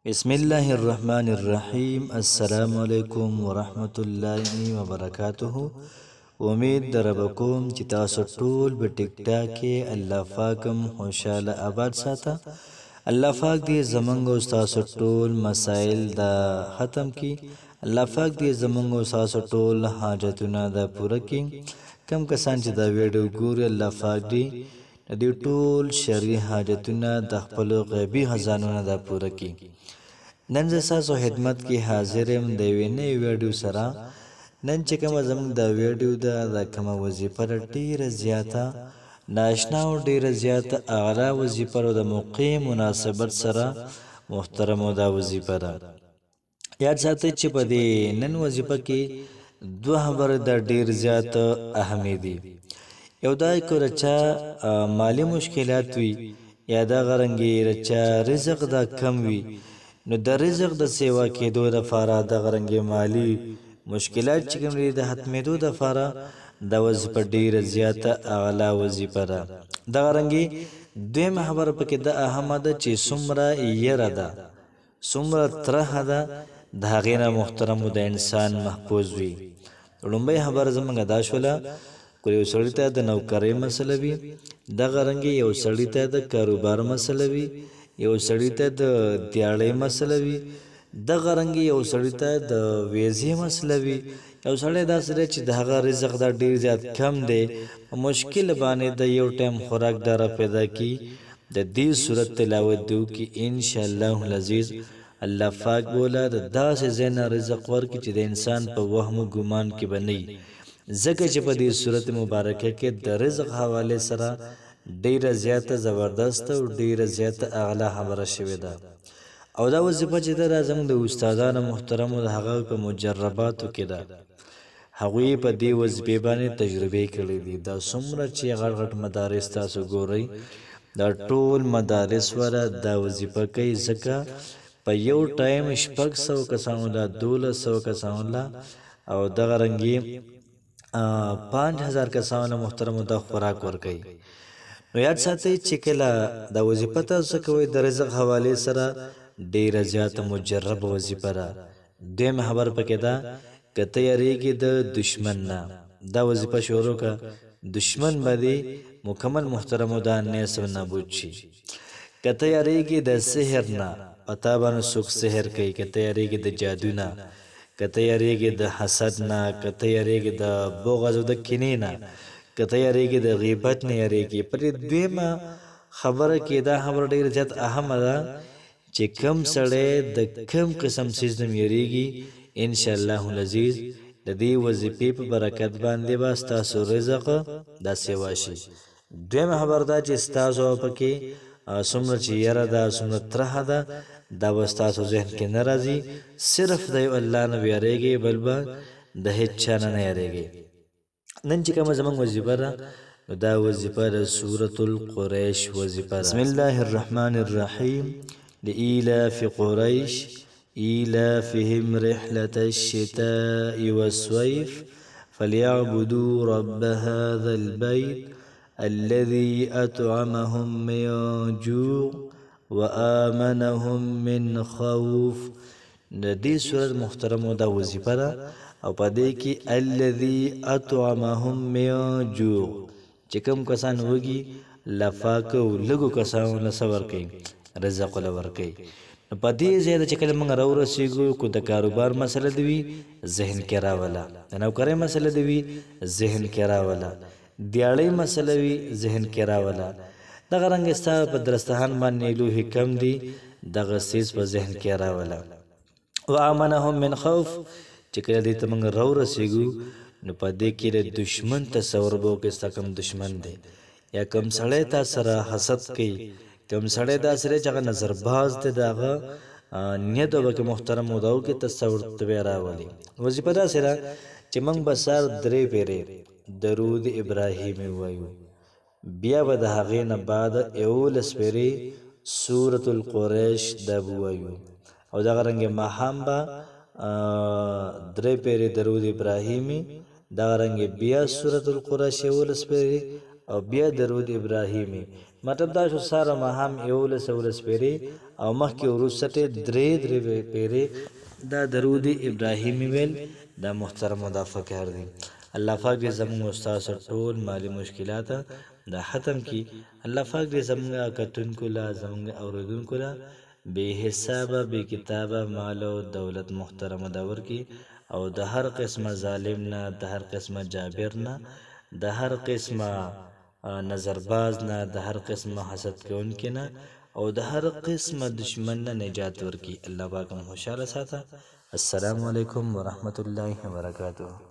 بسم الله الرحمن الرحیم. السلام علیکم ورحمت الله وبرکاته. امید دربکوم چې تاسو ټول په ټیک ټاک کې الله پاکم خوشاله آباد ساته. الله پاک دې زمونږ او تاسو ټول مسائل دا ختم کی. الله پاک دې زمونږ او تاسو ټول حاجتونه دا پوره کی. کم کسان چې دا ویډیو ګوري الله پاک دې ټول شرعي حاجتونه د خپل غیبي خزانونو دا پوره کی. نن زه ستاسو خدمت کې حاضر یم د یوې نوې ویډیو سره. نن چې کومه زموږ دا ویډیو ده دا کومه وظیفه ده ډېره زیاته ناشنا او ډېره زیاته اعلی وظیفه ده. د موقع مناسبت سره محترمو دا وظیفه ده. یاد ساتئ چې په دې نن وظیفه کې دوه خبرې د ډېر زیات اهمي دي. یو دا که رچا مالی مشکلات وي یا دا غرنګي رچا رزق دا کم وي، نو د رزق د سیوا کېدو دپاره د غرنګي مالی مشکلات چې کوم دي د ختمېدو دپاره دا وظیفه ډېره زیاته اعلی وظیفه ده. د غرنګي دویمه خبره پکې دا اهمه ده چې څومره یره ده څومره ترخه ده د هغې نه محترمو د انسان محفوظ وي. لومړۍ خبره زموږ دا شوله که یو سړي ته د نوکرۍ مسله وي، دغه رنګې یو سړي ته د کاروبار مسله وي، یو سړي ته د دیاړۍ مسله وي، دغه رنګې یو سړي ته د ویزې مسله وي. یو سړی داسې دی چې د هغه رزق دا ډېر زیات کم دی، په مشکل باندې د یو ټایم خوراک داره پیدا کي. د دې صورت تلاوت دی وکړي انشاءالله العزیز الله پاک بوله د داسې ځای نه رزق ورکړي چې د انسان په وهم و ګمان کې به نه وي. ځکه چې په دې صورت مبارکه کې د رزق حوالې سره ډیره زیاته زبردست او ډیره زیاته اعلی خبره شوې ده. او دا وظیفه چې ده دا زموږ د استادانو محترمو د هغه په مجرباتو کې ده. هغوی په دې وظیفې باندې تجربې کړې دي. دا څومره چې غټ غټ مدارس تاسو ګورئ دا ټول مدارس وره دا وظیفه کوي، ځکه په یو ټایم 600 کسانو له 1200 کسانو له او دغه رنګې 5000 کسانو محترمو دا خوراک ورکوي. نو یاد ساتئ چې کله دا وظیفه تاسو کوئ د رزق حوالې سره ډیره زیاته مجرب وظیفه ده. دویمه خبره پکې ده که ته یریږې د دشمن نه دا وظیفه شروع که دشمن به دې مکمل محترمو دا نیس و نابود شي. که ته یریږې د سحر نه په تا باندې څوک سحر کوي، که ته یریږې د جادو نه، که ته یریږې د حسد نه، که ته یریږې د بغض او د کینې نه، که ته یریږې د غیبت نه یریږې. په دې دویمه خبره کې دا خبره ډېره زیات اهمه ده چې کم سړی د کم قسم څیز نه یریږي انشاءالله العزیز د دې وظیفې په برکت باندې به ستاسو رزق داسې واشي. دویمه خبره دا چې ستاسو پکې څومره چې یره ده څومره ترخه ده دا به ستاسو ذهن کې نه راځي. صرف د یو الله نه ویریږئ بل به د هیڅ چا نه نه یریږئ. نن چې کومه زموږ وظیفه ده نو دا وظیفه د سورة القریش وظیفه ده. بسم الله الرحمن الرحیم. لإيلاف قريش إيلافهم رحلة الشتاء والصيف فليعبدوا رب هذا البيت الذي أطعمهم من جوع وآمنهم من خوف. د دې صورت محترمو دا وظیفه ده او په دې کې الذي اطعمهم من جوع چې کوم کسان وږي لفاق او لږو کسانو له صبر کوي رزق له ورکوي. نو په دې ځای چې کله موږ راورسېږو کو د کاروبار مسله دی وي ذهن کې راوله، د نوکرۍ مسله دی وي ذهن کې راوله، دیاړۍ مسله وي ذهن کې راوله، دغه رنګ ستا په درستخان باندې لوښي کم دي دغه څیز په ذهن کې راوله. وآمنهم من خوف چې کله دې ته موږ راورسېږو نو په دې کې د دشمن تصور به وکړې ستا کوم دشمن دی یا کوم سړی تا سره حسد کوي، کوم سړی داسې دی چې هغه نظرباز دی د هغه نیت به کې محترم ودا وکړي تصور ته به یې راولي. وظیفه داسې ده چې موږ به سهار 3 پیرې درود ابراهیمي ووایو، بیا به د هغې نه بعد 11 پیرې سورة القریش دا به ووایو، او دغه رنګې ماښام به 3 پیرې درود ابراهیمي، دغه رنګې بیا سورة القریش 11 پیرې او بیا درود ابراهیمي. مطلب دا شو ساره ماهم 11 پیرې او مخکې وروسته درې پیرې دا درود ابراهیمی ویل دا محترم دا فکر دی. الله پاک دې زموږ استاد ټول مالی مشکلات دا ختم کی. الله پاک دې زموږ کتونکو لا زموږ اوریدونکو لا بے حسابه بے کتابه مال او دولت محترم دور کی او د هر قسمه ظالم نه د هر قسمه جابر نه د هر قسمه نظرباز نه د هر قسمه حسد کوونکی نه او د هر قسمه دشمن نه نجات ورکی. الله پاک هم خوشاله ساته. السلام علیکم ورحمت الله وبرکاته.